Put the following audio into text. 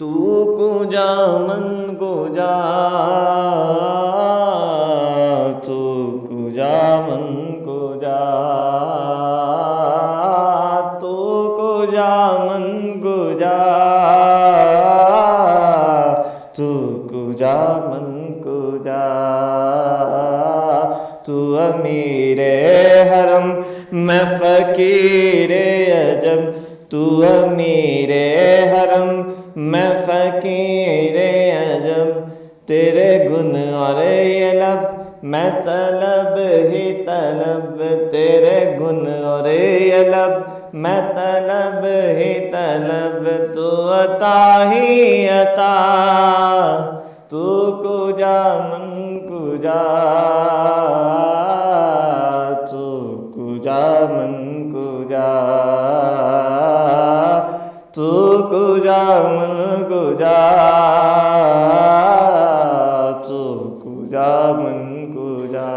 तू कुजा मन कुजा, तू कुजा मन कुजा, तू कुजा मन कुजा, तू कुजा मन कुजा। तू अमीरे हरम मैं फ़कीरे अजम, तू अमीरे हरम मैं फ़कीरे अजम। तेरे गुन और ये लब मैं तलब ही तलब, तेरे गुन और ये लब मैं तलब ही तलब। तू अता ही अता, तू कुजा मन कुजा, तू कुजा मन कुजा, तू कुजा मन कुजा, तू कुजा मन कुजा।